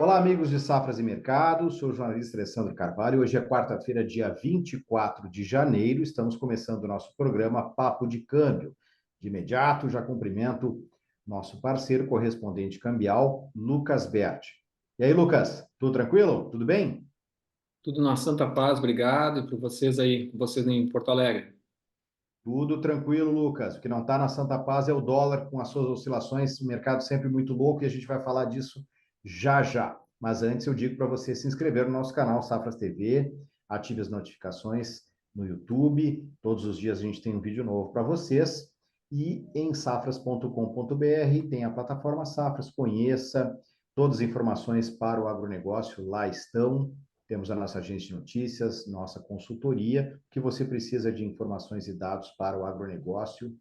Olá, amigos de Safras e Mercado, sou o jornalista Alessandro Carvalho. Hoje é quarta-feira, dia 24 de janeiro. Estamos começando o nosso programa Papo de Câmbio. De imediato, já cumprimento nosso parceiro correspondente cambial, Lucas Berti. E aí, Lucas, tudo tranquilo? Tudo bem? Tudo na Santa Paz, obrigado. E para vocês aí, vocês em Porto Alegre. Tudo tranquilo, Lucas. O que não está na Santa Paz é o dólar, com as suas oscilações, o mercado sempre muito louco, e a gente vai falar disso já já. Mas antes eu digo para você se inscrever no nosso canal Safras TV, ative as notificações no YouTube. Todos os dias a gente tem um vídeo novo para vocês. E em safras.com.br tem a plataforma Safras, conheça todas as informações para o agronegócio, lá estão. Temos a nossa agência de notícias, nossa consultoria, que você precisa de informações e dados para o agronegócio,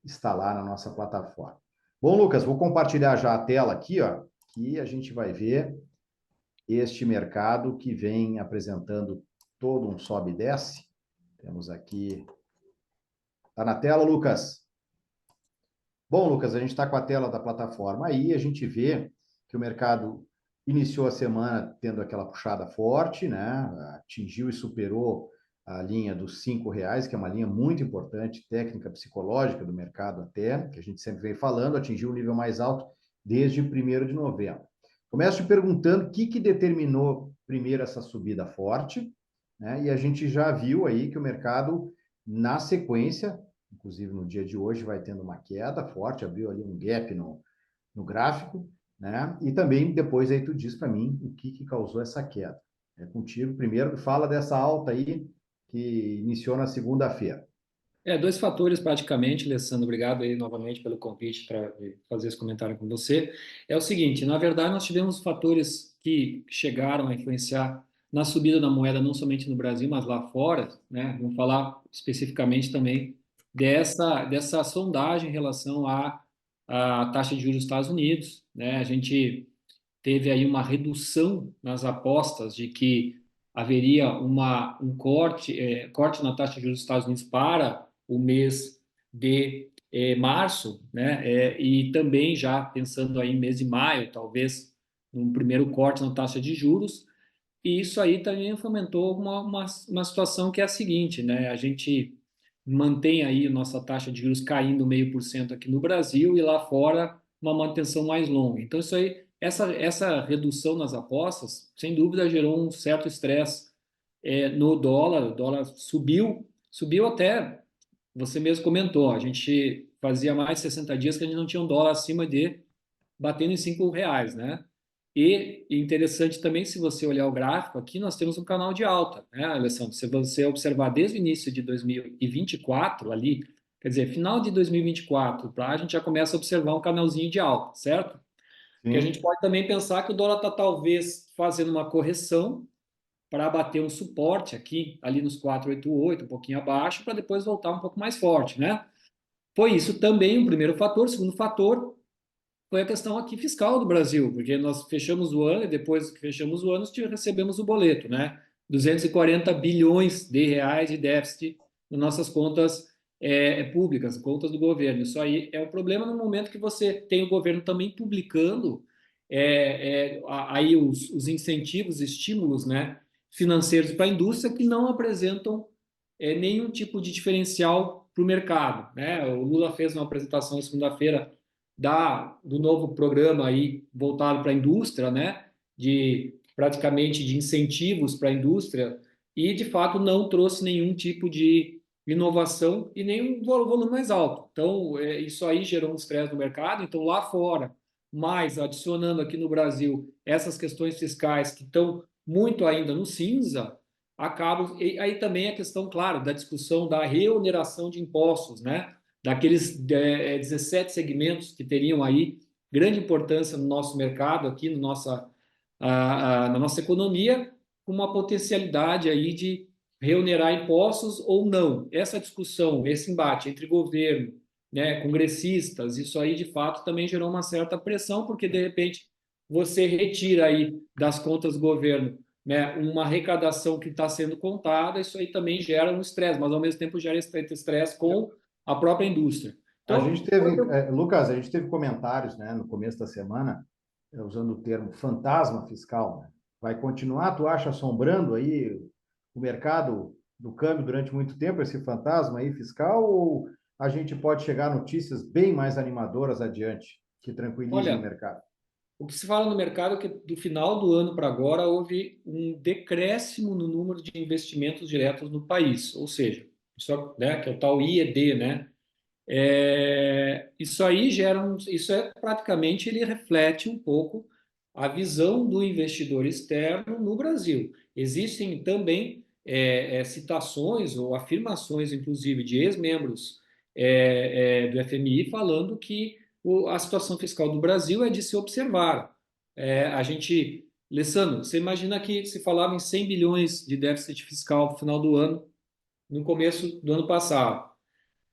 está lá na nossa plataforma. Bom, Lucas, vou compartilhar já a tela aqui, ó, que a gente vai ver este mercado que vem apresentando todo um sobe e desce. Temos aqui. Está na tela, Lucas? Bom, Lucas, a gente está com a tela da plataforma aí, a gente vê que o mercado iniciou a semana tendo aquela puxada forte, né? Atingiu e superou a linha dos R$ 5, que é uma linha muito importante, técnica, psicológica do mercado até, que a gente sempre vem falando, atingiu o nível mais alto desde 1º de novembro. Começo te perguntando o que determinou primeiro essa subida forte, né? E a gente já viu aí que o mercado, na sequência, inclusive no dia de hoje vai tendo uma queda forte, abriu ali um gap no gráfico, né? E também depois aí tu diz para mim o que causou essa queda. É contigo. Primeiro, fala dessa alta aí que iniciou na segunda-feira. Dois fatores praticamente, Alessandro, obrigado aí novamente pelo convite para fazer esse comentário com você. É o seguinte, na verdade nós tivemos fatores que chegaram a influenciar na subida da moeda, não somente no Brasil, mas lá fora, né? Vamos falar especificamente também dessa sondagem em relação à taxa de juros dos Estados Unidos, né? A gente teve aí uma redução nas apostas de que haveria um corte na taxa de juros dos Estados Unidos para o mês de março, né? E também já pensando aí em mês de maio, talvez um primeiro corte na taxa de juros. E isso aí também fomentou uma situação que é a seguinte, né? A gente mantém aí a nossa taxa de juros caindo 0,5% aqui no Brasil e lá fora uma manutenção mais longa. Então, isso aí, essa redução nas apostas, sem dúvida, gerou um certo estresse no dólar. O dólar subiu até, você mesmo comentou, a gente fazia mais de 60 dias que a gente não tinha um dólar acima de batendo em R$ 5, né? E interessante também, se você olhar o gráfico, aqui nós temos um canal de alta, né, Alessandro? Se você observar desde o início de 2024, ali, quer dizer, final de 2024, a gente já começa a observar um canalzinho de alta, certo? Porque a gente Sim. pode também pensar que o dólar está talvez fazendo uma correção para bater um suporte aqui, ali nos 488, um pouquinho abaixo, para depois voltar um pouco mais forte, né? Foi isso também o primeiro fator. O segundo fator foi a questão aqui fiscal do Brasil, porque nós fechamos o ano e depois que fechamos o ano, recebemos o boleto, né? 240 bilhões de reais de déficit nas nossas contas públicas, contas do governo. Isso aí é um problema no momento que você tem o governo também publicando aí os incentivos, estímulos, né, financeiros para a indústria que não apresentam nenhum tipo de diferencial para o mercado, né? O Lula fez uma apresentação segunda-feira do novo programa aí voltado para a indústria, né? De praticamente de incentivos para a indústria e de fato não trouxe nenhum tipo de inovação e nem um volume mais alto. Então, isso aí gerou um estresse no mercado. Então, lá fora, mais adicionando aqui no Brasil essas questões fiscais que estão muito ainda no cinza, acabam. E aí também a questão, claro, da discussão da reoneração de impostos, né? Daqueles 17 segmentos que teriam aí grande importância no nosso mercado, aqui no na nossa economia, com uma potencialidade aí de reonerar impostos ou não. Essa discussão, esse embate entre governo, né, congressistas, isso aí de fato também gerou uma certa pressão, porque de repente você retira aí das contas do governo, né, uma arrecadação que está sendo contada, isso aí também gera um estresse, mas ao mesmo tempo gera estresse com a própria indústria. A Então, gente teve, Lucas, a gente teve comentários, né, no começo da semana, usando o termo fantasma fiscal, né? Vai continuar, tu acha, assombrando aí o mercado do câmbio durante muito tempo, esse fantasma aí fiscal, ou a gente pode chegar a notícias bem mais animadoras adiante, que tranquilizem o Olha, mercado? o que se fala no mercado é que do final do ano para agora houve um decréscimo no número de investimentos diretos no país, ou seja, isso, né, que é o tal IED, né? Isso aí isso é praticamente ele reflete um pouco a visão do investidor externo no Brasil. Existem também citações ou afirmações, inclusive, de ex-membros do FMI falando que a situação fiscal do Brasil é de se observar. Alessandro, você imagina que se falava em 100 bilhões de déficit fiscal no final do ano, no começo do ano passado,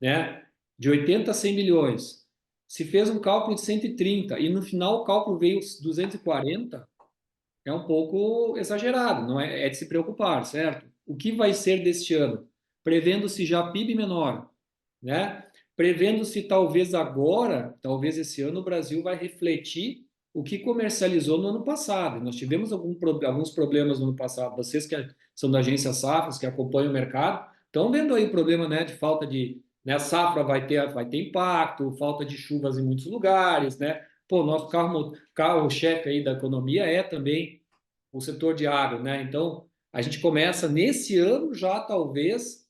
né? De 80 a 100 bilhões. Se fez um cálculo de 130 e no final o cálculo veio 240, é um pouco exagerado, não é? É de se preocupar, certo? O que vai ser deste ano? Prevendo-se já PIB menor, né? Prevendo-se talvez agora, talvez esse ano o Brasil vai refletir o que comercializou no ano passado. Nós tivemos alguns problemas no ano passado. Vocês que são da agência Safras, que acompanham o mercado, estão vendo aí o problema, né, de falta de, né, safra vai ter impacto, falta de chuvas em muitos lugares, né? Pô, nosso carro-chefe aí da economia é também o setor de agro, né? Então, a gente começa nesse ano já, talvez,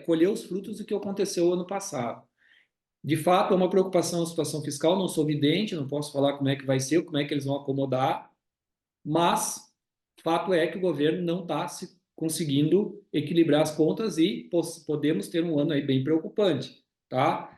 colher os frutos do que aconteceu ano passado. De fato, é uma preocupação a situação fiscal, não sou vidente, não posso falar como é que vai ser, como é que eles vão acomodar, mas fato é que o governo não está se conseguindo equilibrar as contas e podemos ter um ano aí bem preocupante, tá?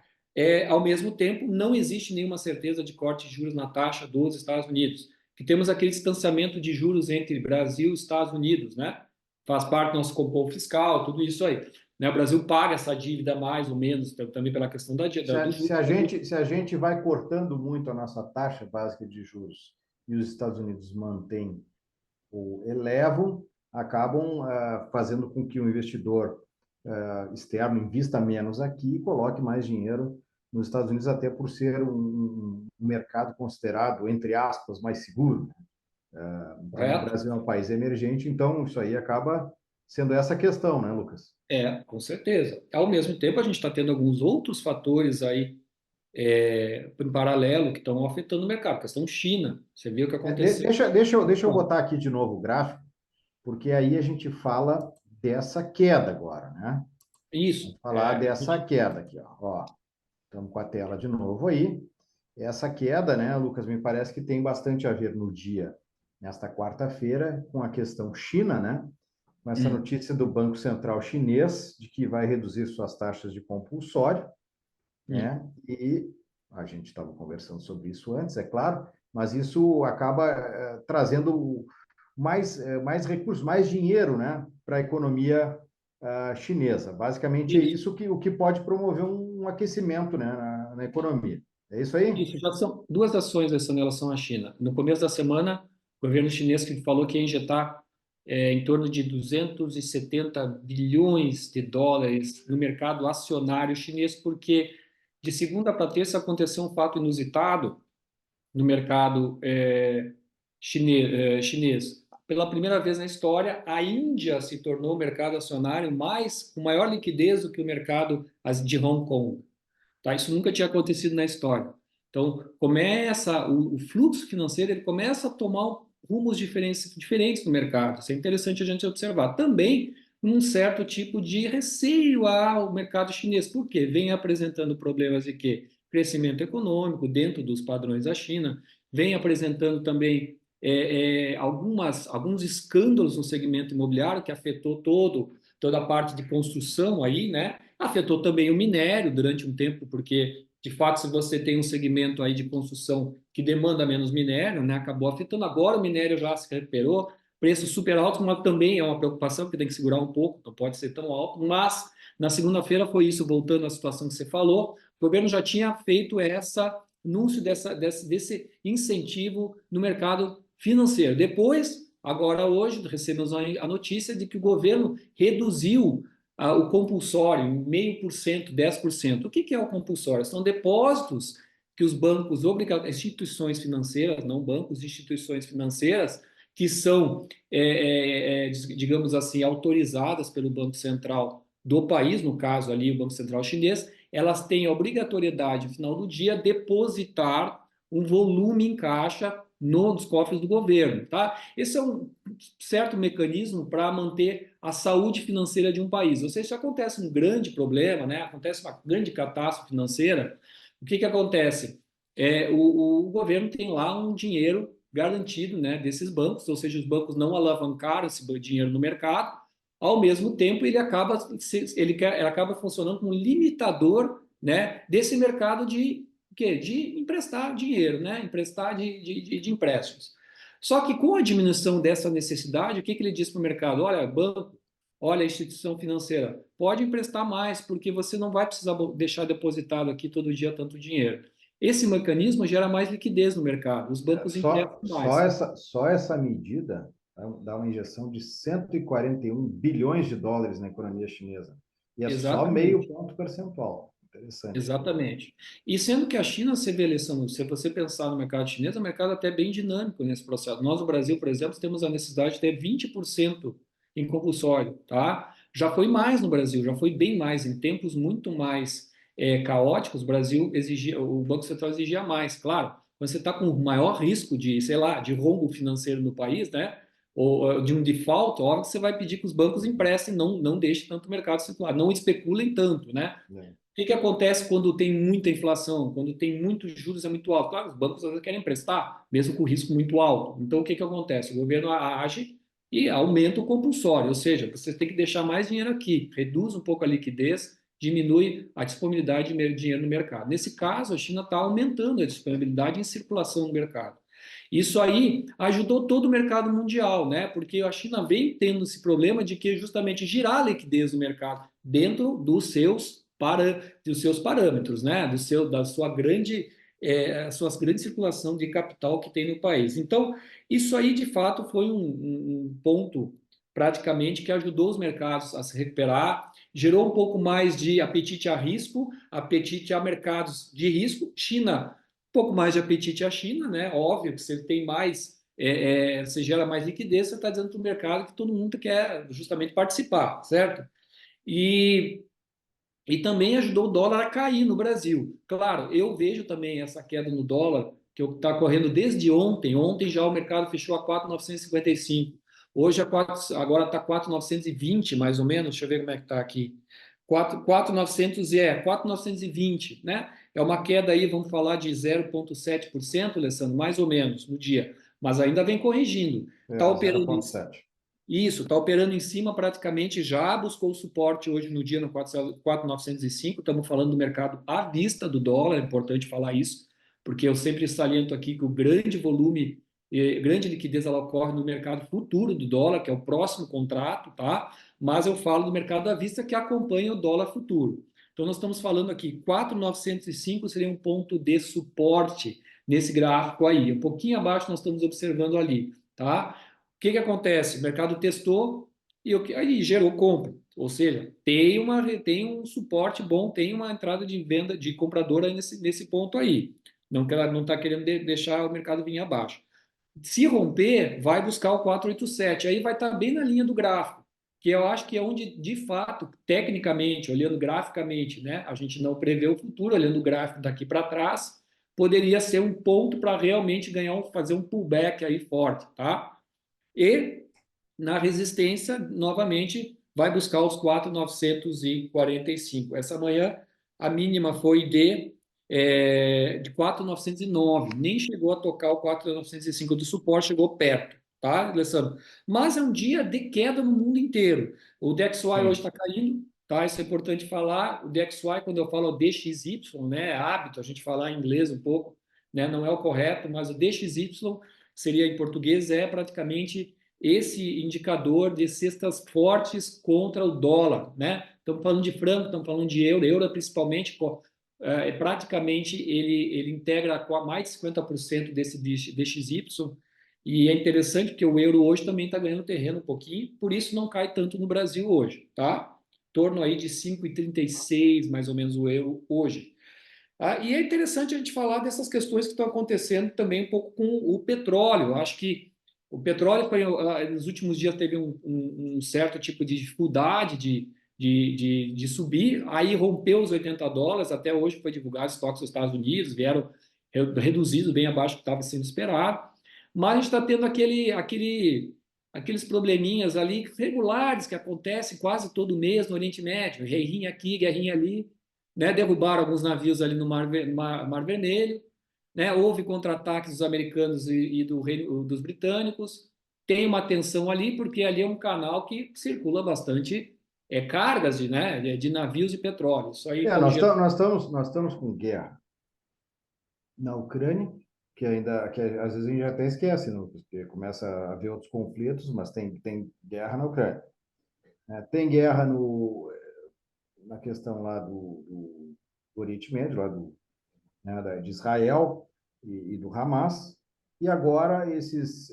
Ao mesmo tempo, não existe nenhuma certeza de corte de juros na taxa dos Estados Unidos, que temos aquele distanciamento de juros entre Brasil e Estados Unidos, né? Faz parte do nosso compor fiscal, tudo isso aí. Né? O Brasil paga essa dívida mais ou menos também pela questão do Se juros. a gente, se a gente vai cortando muito a nossa taxa básica de juros e os Estados Unidos mantêm ou elevam, acabam fazendo com que o investidor externo invista menos aqui e coloque mais dinheiro nos Estados Unidos, até por ser um mercado considerado, entre aspas, mais seguro. Então, o Correto? Brasil é um país emergente, então isso aí acaba sendo essa questão, né, Lucas? Com certeza. Ao mesmo tempo, a gente está tendo alguns outros fatores aí em paralelo que estão afetando o mercado. A questão China, você viu o que aconteceu? Deixa eu botar aqui de novo o gráfico, porque aí a gente fala dessa queda agora, né? Isso. Vamos falar dessa queda aqui, ó. Estamos com a tela de novo aí. Essa queda, né, Lucas, me parece que tem bastante a ver no dia, nesta quarta-feira, com a questão China, né? Com essa Hum, notícia do Banco Central chinês de que vai reduzir suas taxas de compulsório, hum. né? E a gente estava conversando sobre isso antes, é claro, mas isso acaba trazendo mais recursos, mais dinheiro, né, para a economia chinesa. Basicamente é Isso. isso que o que pode promover um aquecimento, né, na economia. É isso aí? Isso. Já são duas ações essa em relação à China. No começo da semana, o governo chinês que falou que ia injetar em torno de 270 bilhões de dólares no mercado acionário chinês, porque de segunda para terça aconteceu um fato inusitado no mercado chinês. Pela primeira vez na história, a Índia se tornou o mercado acionário com maior liquidez do que o mercado de Hong Kong. Tá? Isso nunca tinha acontecido na história. Então, o fluxo financeiro ele começa a tomar rumos diferentes no mercado. Isso é interessante a gente observar. Também um certo tipo de receio ao mercado chinês. Por quê? Vem apresentando problemas de quê? Crescimento econômico dentro dos padrões da China, vem apresentando também alguns escândalos no segmento imobiliário que afetou toda a parte de construção aí, né? Afetou também o minério durante um tempo, porque, de fato, se você tem um segmento aí de construção que demanda menos minério, né, acabou afetando. Agora o minério já se recuperou, preços super altos, mas também é uma preocupação, porque tem que segurar um pouco, não pode ser tão alto. Mas na segunda-feira foi isso, voltando à situação que você falou, o governo já tinha feito essa anúncio desse incentivo no mercado financeiro. Depois, agora hoje, recebemos a notícia de que o governo reduziu o compulsório em 0,5%, 10%. O que é o compulsório? São depósitos que os bancos, instituições financeiras, não bancos, instituições financeiras, que são, digamos assim, autorizadas pelo Banco Central do país, no caso ali o Banco Central chinês, elas têm a obrigatoriedade, no final do dia, depositar um volume em caixa nos cofres do governo, tá? Esse é um certo mecanismo para manter a saúde financeira de um país. Ou seja, se acontece um grande problema, né? Acontece uma grande catástrofe financeira, o que que acontece? O governo tem lá um dinheiro garantido, né, desses bancos, ou seja, os bancos não alavancaram esse dinheiro no mercado. Ao mesmo tempo, ele acaba funcionando como um limitador, né, desse mercado de quê? De emprestar dinheiro, né? Emprestar de empréstimos. Só que com a diminuição dessa necessidade, o que que ele diz para o mercado? Olha, banco, olha, instituição financeira, pode emprestar mais, porque você não vai precisar deixar depositado aqui todo dia tanto dinheiro. Esse mecanismo gera mais liquidez no mercado, os bancos emprestam mais. Só essa medida dá uma injeção de 141 bilhões de dólares na economia chinesa. E é só meio Exatamente. ponto percentual. Interessante. Exatamente. E sendo que a China se vê eleição, se você pensar no mercado chinês, é um mercado até bem dinâmico nesse processo. Nós, no Brasil, por exemplo, temos a necessidade de ter 20% em compulsório, tá? Já foi mais no Brasil, já foi bem mais. Em tempos muito mais caóticos, o Brasil exigia, o Banco Central exigia mais. Claro, quando você está com o maior risco de, sei lá, de rombo financeiro no país, né? Ou de um default, óbvio que você vai pedir que os bancos emprestem, não deixem tanto o mercado circular, não especulem tanto, né? É. Que acontece quando tem muita inflação, quando tem muitos juros é muito alto? Claro, os bancos às vezes querem emprestar, mesmo com risco muito alto. Então, o que acontece? O governo age e aumenta o compulsório, ou seja, você tem que deixar mais dinheiro aqui, reduz um pouco a liquidez, diminui a disponibilidade de dinheiro no mercado. Nesse caso, a China está aumentando a disponibilidade em circulação no mercado. Isso aí ajudou todo o mercado mundial, né? Porque a China vem tendo esse problema de que justamente girar a liquidez no mercado dentro dos seus parâmetros, né? Da sua grande, suas grandes circulação de capital que tem no país. Então, isso aí de fato foi um ponto praticamente que ajudou os mercados a se recuperar, gerou um pouco mais de apetite a risco, apetite a mercados de risco. China, um pouco mais de apetite à China, né? Óbvio que você tem mais, você gera mais liquidez, você está dizendo para o mercado que todo mundo quer justamente participar, certo? E e também ajudou o dólar a cair no Brasil. Claro, eu vejo também essa queda no dólar, que está correndo desde ontem. Ontem já o mercado fechou a 4,955. Hoje agora está 4,920 mais ou menos. Deixa eu ver como é que está aqui. 4,920, né? É uma queda aí, vamos falar de 0,7%, Alessandro, mais ou menos no dia. Mas ainda vem corrigindo. Está operando 0,7. isso, está operando em cima praticamente, já buscou suporte hoje no dia no 4.905. Estamos falando do mercado à vista do dólar, é importante falar isso, porque eu sempre saliento aqui que o grande volume, grande liquidez, ela ocorre no mercado futuro do dólar, que é o próximo contrato, tá? Mas eu falo do mercado à vista que acompanha o dólar futuro. Então, nós estamos falando aqui, 4.905 seria um ponto de suporte nesse gráfico aí. Um pouquinho abaixo nós estamos observando ali, tá? O que que acontece? O mercado testou e aí gerou compra. Ou seja, tem um suporte bom, tem uma entrada de venda de comprador aí nesse ponto aí. Não que ela não está querendo deixar o mercado vir abaixo. Se romper, vai buscar o 487. Aí vai estar bem na linha do gráfico, que eu acho que é onde, de fato, tecnicamente, olhando graficamente, né, a gente não prevê o futuro, olhando o gráfico daqui para trás, poderia ser um ponto para realmente fazer um pullback aí forte, tá? E na resistência, novamente, vai buscar os 4.945. Essa manhã, a mínima foi de 4.909. Nem chegou a tocar o 4.905 do suporte, chegou perto, tá, Alessandro? Mas é um dia de queda no mundo inteiro. O DXY hoje Sim. está caindo, tá? Isso é importante falar. O DXY, quando eu falo DXY, né, é hábito a gente falar em inglês um pouco, né? Não é o correto, mas o DXY seria em português, é praticamente esse indicador de cestas fortes contra o dólar, né? Estamos falando de franco, estamos falando de euro, euro principalmente, praticamente ele integra mais de 50% desse DXY, e é interessante porque o euro hoje também está ganhando terreno um pouquinho, por isso não cai tanto no Brasil hoje, tá? Em torno aí de 5,36 mais ou menos o euro hoje. E é interessante a gente falar dessas questões que estão acontecendo também um pouco com o petróleo. Eu acho que o petróleo, nos últimos dias, teve um certo tipo de dificuldade de subir, aí rompeu os US$ 80, até hoje foi divulgado estoques dos Estados Unidos, vieram reduzidos bem abaixo do que estava sendo esperado, mas a gente está tendo aqueles probleminhas ali regulares que acontecem quase todo mês no Oriente Médio, guerrinha aqui, guerrinha ali, né? Derrubaram alguns navios ali no Mar Vermelho, né? Houve contra-ataques dos americanos e dos britânicos. Tem uma tensão ali, porque ali é um canal que circula bastante cargas de navios de petróleo. Isso aí É, estão gerando. nós estamos com guerra na Ucrânia, que ainda, que às vezes a gente até esquece, né? Porque começa a haver outros conflitos, mas tem guerra na Ucrânia, né? Tem guerra na questão lá do Oriente Médio, lá de Israel e do Hamas, e agora esses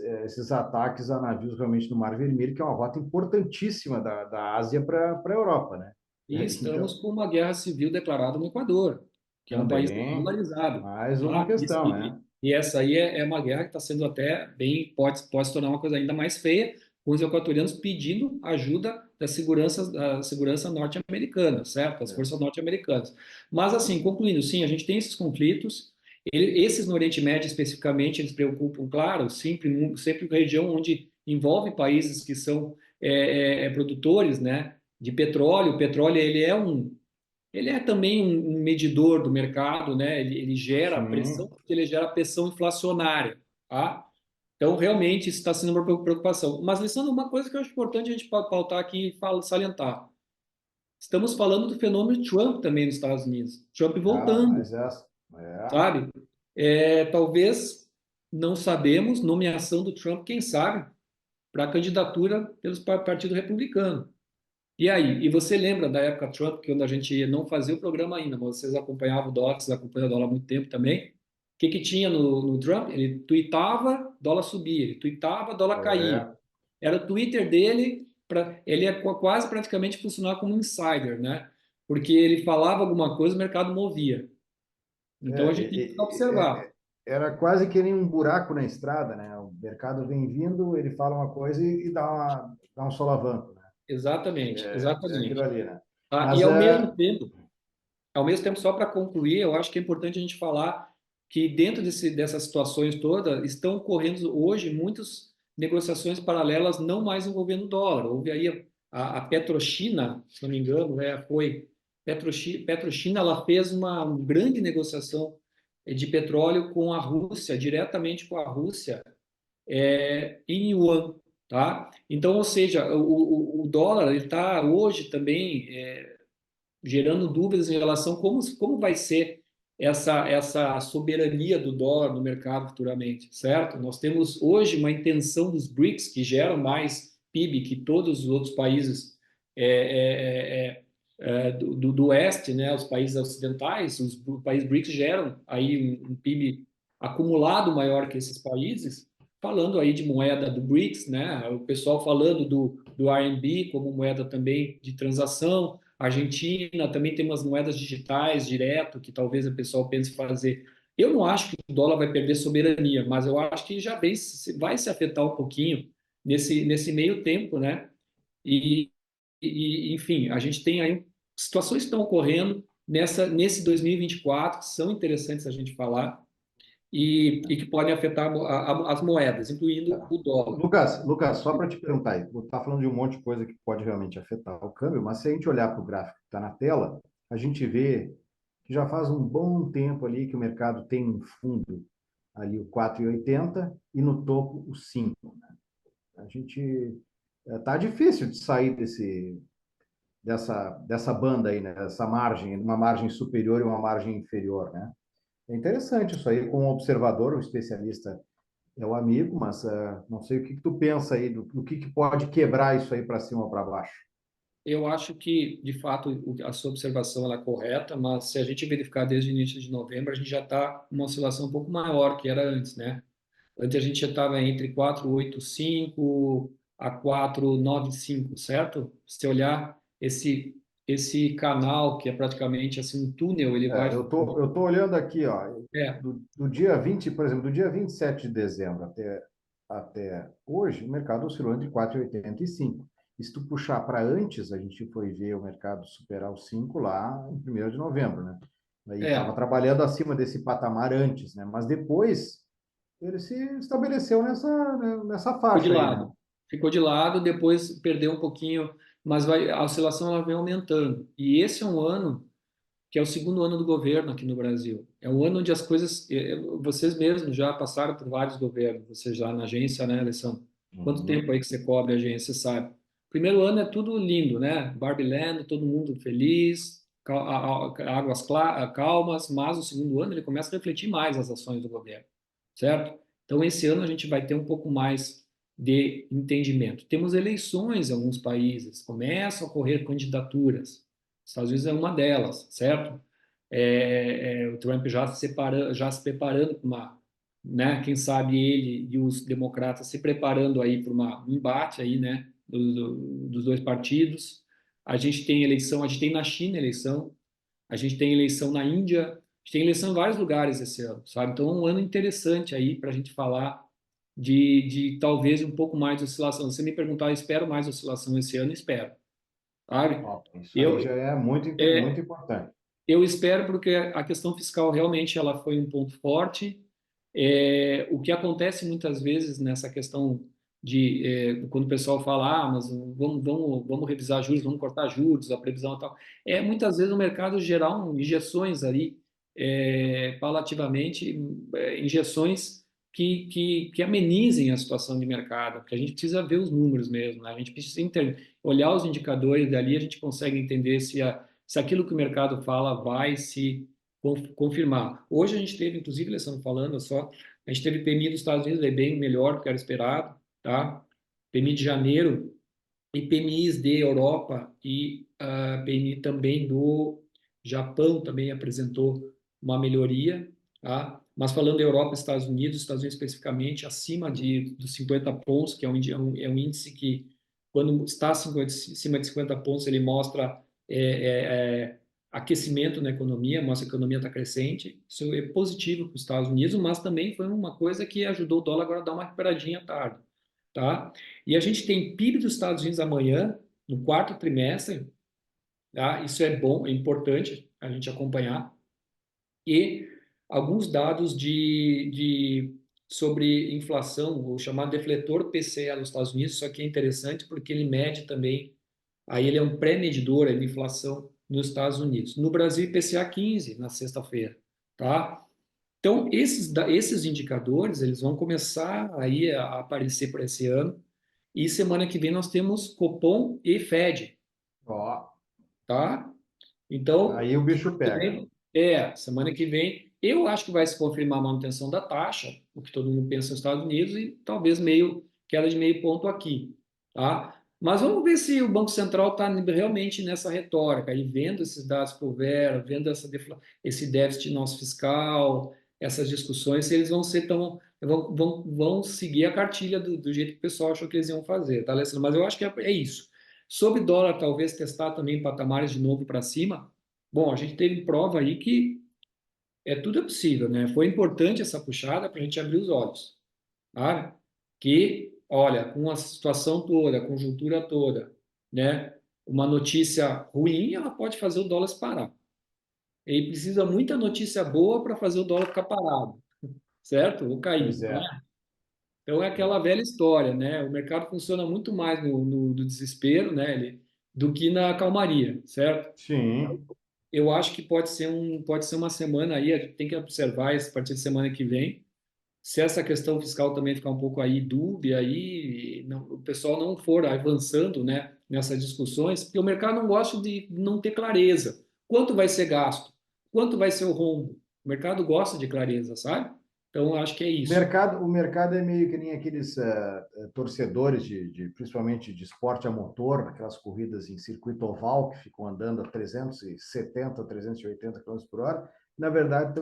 ataques a navios realmente no Mar Vermelho, que é uma rota importantíssima da Ásia para a Europa, né? E Então, estamos com uma guerra civil declarada no Equador, que é um país também, polarizado. mais uma Tá? questão, né? E essa aí é uma guerra que está sendo até bem, pode se tornar uma coisa ainda mais feia, com os equatorianos pedindo ajuda da segurança norte-americana, certo? Das É. forças norte-americanas. Mas, assim, concluindo, sim, a gente tem esses conflitos, esses no Oriente Médio especificamente, eles preocupam, claro, sempre região onde envolve países que são produtores, né, de petróleo. O petróleo ele é também um medidor do mercado, né? Ele gera pressão, Sim. porque ele gera pressão inflacionária, tá? Então, realmente, isso está sendo uma preocupação. Mas, Alessandro, uma coisa que eu acho importante a gente pautar aqui e salientar. Estamos falando do fenômeno Trump também nos Estados Unidos. Trump Ah, voltando, mas essa. É. sabe? Talvez, não sabemos, nomeação do Trump, quem sabe, para a candidatura pelo Partido Republicano. E aí? E você lembra da época Trump, quando a gente não fazia o programa ainda, mas vocês acompanhavam o dólar, vocês acompanham o dólar há muito tempo também. O que que tinha no Trump? Ele tweetava, dólar subia. Ele tweetava, dólar caía. É, Era o Twitter dele, ele é quase praticamente funcionar como um insider, né? Porque ele falava alguma coisa, o mercado movia. Então a é, gente tem que é, observar. era quase que nem um buraco na estrada, né? O mercado vem vindo, ele fala uma coisa e dá um solavanco, né? Exatamente, É aquilo exatamente. ali, né? E Mas ao mesmo tempo, só para concluir, eu acho que é importante a gente falar que dentro dessas situações todas estão ocorrendo hoje muitas negociações paralelas, não mais envolvendo o dólar. Houve aí a Petrochina, se não me engano, foi Petrochina, ela fez uma grande negociação de petróleo com a Rússia, diretamente com a Rússia, em yuan, tá? Então, ou seja, o dólar ele está hoje também gerando dúvidas em relação a como vai ser essa soberania do dólar no mercado futuramente, certo? Nós temos hoje uma intenção dos BRICS, que geram mais PIB que todos os outros países do Oeste, né? Os países ocidentais, os países BRICS geram aí um PIB acumulado maior que esses países, falando aí de moeda do BRICS, né? O pessoal falando do RMB como moeda também de transação. A Argentina também tem umas moedas digitais direto, que talvez o pessoal pense em fazer. Eu não acho que o dólar vai perder soberania, mas eu acho que já vai se afetar um pouquinho nesse meio tempo, né? E, enfim, a gente tem aí situações que estão ocorrendo nesse 2024 que são interessantes a gente falar e que podem afetar as moedas, incluindo o dólar. Lucas, só para te perguntar aí, você está falando de um monte de coisa que pode realmente afetar o câmbio, mas se a gente olhar para o gráfico que está na tela, a gente vê que já faz um bom tempo ali que o mercado tem um fundo ali o 4,80 e no topo o 5. A gente tá difícil de sair dessa banda aí, né? Dessa margem, uma margem superior e uma margem inferior, né? É interessante isso aí, como observador, o especialista é o amigo, mas não sei o que tu pensa aí do que pode quebrar isso aí para cima ou para baixo. Eu acho que, de fato, a sua observação ela é correta, mas se a gente verificar desde o início de novembro, a gente já está uma oscilação um pouco maior que era antes, né? Antes a gente já estava entre 4,85 a 4,95, certo? Se você olhar esse canal, que é praticamente assim um túnel, ele vai... Eu tô olhando aqui, ó, É, do dia 20, por exemplo, do dia 27 de dezembro até hoje, o mercado oscilou entre 4,85. E se tu puxar para antes, a gente foi ver o mercado superar os 5 lá em 1º de novembro, né? Aí estava é, trabalhando acima desse patamar antes, né? Mas depois ele se estabeleceu nessa ficou de faixa aí, né? lado. Ficou de lado, depois perdeu um pouquinho, mas vai, a oscilação ela vem aumentando. E esse é um ano que é o segundo ano do governo aqui no Brasil. É o ano onde as coisas, vocês mesmos já passaram por vários governos, você já na agência, né, Alessandro? Quanto tempo Uhum. aí que você cobre a agência, você sabe? Primeiro ano é tudo lindo, né? Barbie todo mundo feliz, águas calmas, mas o segundo ano ele começa a refletir mais as ações do governo, certo? Então esse ano a gente vai ter um pouco mais de entendimento. Temos eleições em alguns países, começam a ocorrer candidaturas. Estados Unidos é uma delas, certo? O Trump já se preparando para uma, né? Quem sabe ele e os democratas se preparando aí para um embate aí, né? Dos dois partidos. A gente tem eleição, a gente tem na China eleição, a gente tem eleição na Índia, a gente tem eleição em vários lugares esse ano, sabe? Então é um ano interessante aí para a gente falar de talvez um pouco mais de oscilação. Se você me perguntar, eu espero mais oscilação esse ano, espero, sabe? Ó, isso aí já Eu, é muito, muito é, importante. eu espero porque a questão fiscal realmente ela foi um ponto forte. O que acontece muitas vezes nessa questão quando o pessoal fala, mas vamos revisar juros, vamos cortar juros, a previsão e tal, muitas vezes o mercado gerar injeções ali, paulativamente, injeções que amenizem a situação de mercado, porque a gente precisa ver os números mesmo, né? A gente precisa olhar os indicadores dali, a gente consegue entender se aquilo que o mercado fala vai se confirmar. Hoje a gente teve, inclusive, Alessandro falando só, a gente teve PMI dos Estados Unidos bem melhor do que era esperado, tá? PMI de janeiro e PMIs de Europa e PMI também do Japão também apresentou uma melhoria, tá? Mas falando da Europa e Estados Unidos especificamente, acima dos 50 pontos, que é um índice que, quando está acima de 50 pontos, ele mostra é, é, aquecimento na economia, mostra que a economia está crescente. Isso é positivo para os Estados Unidos, mas também foi uma coisa que ajudou o dólar agora a dar uma recuperadinha à tarde, tá? E a gente tem PIB dos Estados Unidos amanhã, no quarto trimestre, tá? Isso é bom, é importante a gente acompanhar. E alguns dados sobre inflação, o chamado defletor PCE nos Estados Unidos, isso aqui é interessante porque ele mede também, aí ele é um pré-medidor de inflação nos Estados Unidos. No Brasil, IPCA 15 na sexta-feira, tá? Então, esses indicadores, eles vão começar aí a aparecer para esse ano. E semana que vem nós temos Copom e Fed, Ó, tá? Então, aí o bicho semana que pega. vem, semana que vem, eu acho que vai se confirmar a manutenção da taxa, o que todo mundo pensa nos Estados Unidos, e talvez queda de meio ponto aqui, tá? Mas vamos ver se o Banco Central está realmente nessa retórica, e vendo esses dados por Vera, vendo esse déficit nosso fiscal, essas discussões, se eles vão ser vão seguir a cartilha do jeito que o pessoal achou que eles iam fazer, tá, Alessandro? Mas eu acho que é isso. Sobre dólar, talvez testar também patamares de novo para cima. Bom, a gente teve prova aí que tudo é possível, né? Foi importante essa puxada para a gente abrir os olhos, tá? Que, olha, com a situação toda, a conjuntura toda, né? Uma notícia ruim, ela pode fazer o dólar parar. E precisa muita notícia boa para fazer o dólar ficar parado, certo? Ou Pois cair, né? é. Então é aquela velha história, né? O mercado funciona muito mais no desespero, né? Do que na calmaria, certo? Sim. Eu acho que pode ser uma semana aí, a gente tem que observar isso a partir de semana que vem. Se essa questão fiscal também ficar um pouco aí dúbia, aí o pessoal não for avançando, né, nessas discussões, porque o mercado não gosta de não ter clareza. Quanto vai ser gasto? Quanto vai ser o rombo? O mercado gosta de clareza, sabe? Então, eu acho que é isso. O mercado é meio que nem aqueles torcedores principalmente de esporte a motor, aquelas corridas em circuito oval que ficam andando a 370, 380 km por hora. Na verdade,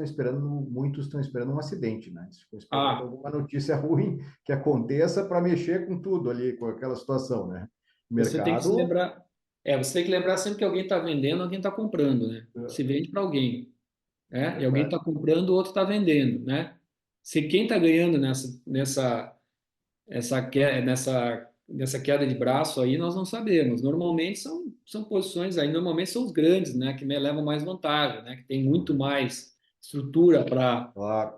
muitos estão esperando um acidente, né? Eles ficam esperando Ah, alguma notícia ruim que aconteça para mexer com tudo ali, com aquela situação, né? O você tem que se mercado, lembrar. Você tem que lembrar sempre que alguém está vendendo, alguém está comprando, né? Se vende para alguém, É né? E alguém verdade. está comprando, o outro está vendendo, né? Se quem está ganhando nessa queda de braço aí, nós não sabemos. Normalmente são posições aí, normalmente são os grandes, né? Que levam mais vantagem, né? Que tem muito mais estrutura para Claro,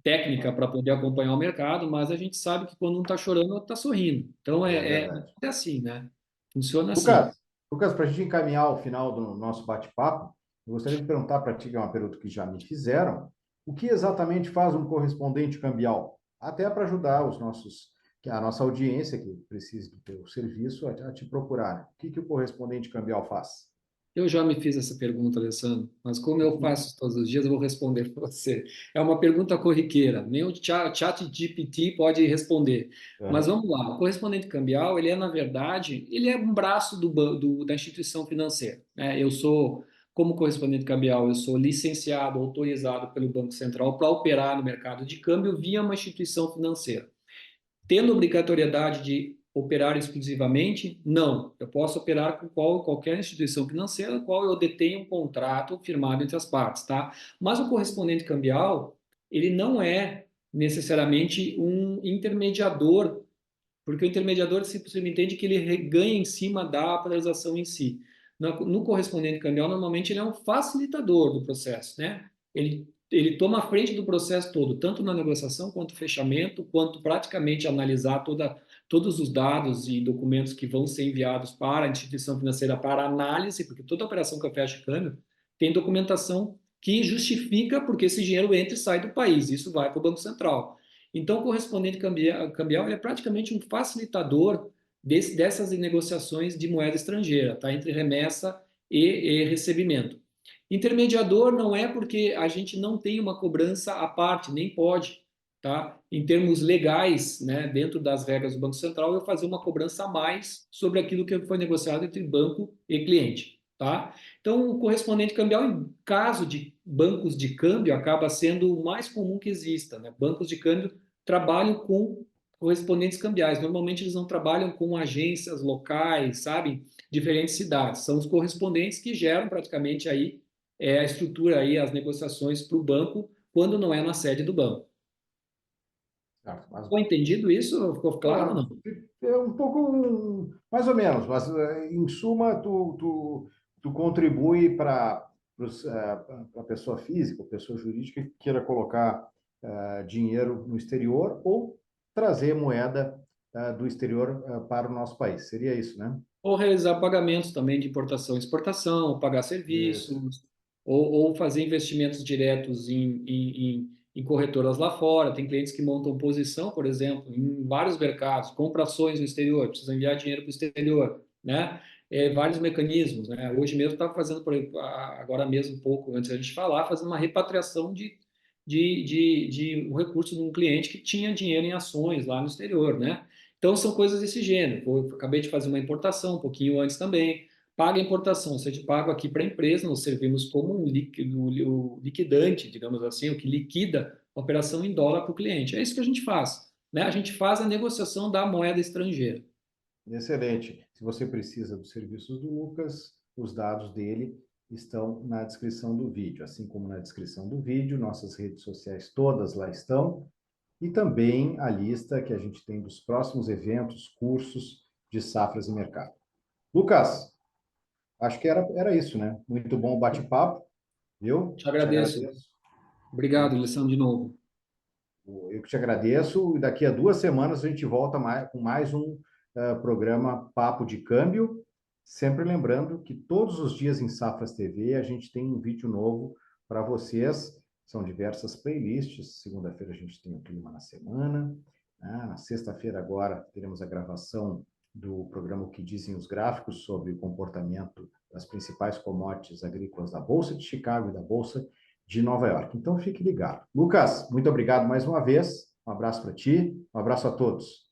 técnica claro. para poder acompanhar o mercado, mas a gente sabe que quando um está chorando, o outro está sorrindo. Então É verdade. é assim, né? Funciona assim. Lucas, Lucas, para a gente encaminhar o final do nosso bate-papo, eu gostaria de perguntar para ti, que é uma pergunta que já me fizeram, o que exatamente faz um correspondente cambial? Até para ajudar a nossa audiência que precisa do teu serviço a te procurar, né? O que o correspondente cambial faz? Eu já me fiz essa pergunta, Alessandro, mas como eu faço isso todos os dias, eu vou responder para você. É uma pergunta corriqueira, nem o chat GPT pode responder. Mas Aham. vamos lá, o correspondente cambial, na verdade, ele é um braço da instituição financeira, né? Como correspondente cambial, eu sou licenciado, autorizado pelo Banco Central para operar no mercado de câmbio via uma instituição financeira. Tendo obrigatoriedade de operar exclusivamente? Não. Eu posso operar com qualquer instituição financeira, qual eu detenho um contrato firmado entre as partes, tá? Mas o correspondente cambial, ele não é necessariamente um intermediador, porque o intermediador simplesmente entende que ele ganha em cima da transação em si. No correspondente cambial, normalmente ele é um facilitador do processo, né? Ele toma a frente do processo todo, tanto na negociação quanto fechamento, quanto praticamente analisar todos os dados e documentos que vão ser enviados para a instituição financeira para análise, porque toda operação que eu fecho câmbio tem documentação que justifica porque esse dinheiro entra e sai do país. Isso vai para o Banco Central. Então, o correspondente cambial ele é praticamente um facilitador dessas negociações de moeda estrangeira, tá? Entre remessa e recebimento. Intermediador não é porque a gente não tem uma cobrança à parte, nem pode, tá? Em termos legais, né, dentro das regras do Banco Central, eu fazer uma cobrança a mais sobre aquilo que foi negociado entre banco e cliente, tá? Então, o correspondente cambial, em caso de bancos de câmbio, acaba sendo o mais comum que exista, né? Bancos de câmbio trabalham com correspondentes cambiais. Normalmente eles não trabalham com agências locais, sabe? Diferentes cidades. São os correspondentes que geram praticamente aí a estrutura aí, as negociações para o banco, quando não é na sede do banco. Certo, mas Ficou entendido isso? Ficou claro ou ah, não? é um pouco, mais ou menos, mas em suma, tu contribui para a pessoa física, a pessoa jurídica que queira colocar dinheiro no exterior ou trazer moeda do exterior para o nosso país. Seria isso, né? Ou realizar pagamentos também de importação e exportação, ou pagar Isso. serviços, ou fazer investimentos diretos em corretoras lá fora. Tem clientes que montam posição, por exemplo, em vários mercados, compra ações no exterior, precisa enviar dinheiro para o exterior, né? Vários mecanismos, né? Hoje mesmo estava fazendo, por exemplo, agora mesmo, um pouco antes da gente falar, fazendo uma repatriação de um recurso de um cliente que tinha dinheiro em ações lá no exterior, né? Então, são coisas desse gênero. Eu acabei de fazer uma importação um pouquinho antes também. Paga a importação, ou seja, pago aqui para a empresa, nós servimos como um o liquidante, digamos assim, o que liquida a operação em dólar para o cliente. É isso que a gente faz, né? A gente faz a negociação da moeda estrangeira. Excelente. Se você precisa dos serviços do Lucas, os dados dele estão na descrição do vídeo. Assim como na descrição do vídeo, nossas redes sociais todas lá estão. E também a lista que a gente tem dos próximos eventos, cursos de safras e mercado. Lucas, acho que era isso, né? Muito bom o bate-papo. Eu Te te agradeço. agradeço. Obrigado, lição de novo. Eu que te agradeço. E daqui a 2 semanas a gente volta com mais um programa Papo de Câmbio. Sempre lembrando que todos os dias em Safras TV a gente tem um vídeo novo para vocês. São diversas playlists. Segunda-feira a gente tem o Clima na Semana. Na sexta-feira agora teremos a gravação do programa O que Dizem os Gráficos sobre o comportamento das principais commodities agrícolas da Bolsa de Chicago e da Bolsa de Nova York. Então fique ligado. Lucas, muito obrigado mais uma vez. Um abraço para ti, um abraço a todos.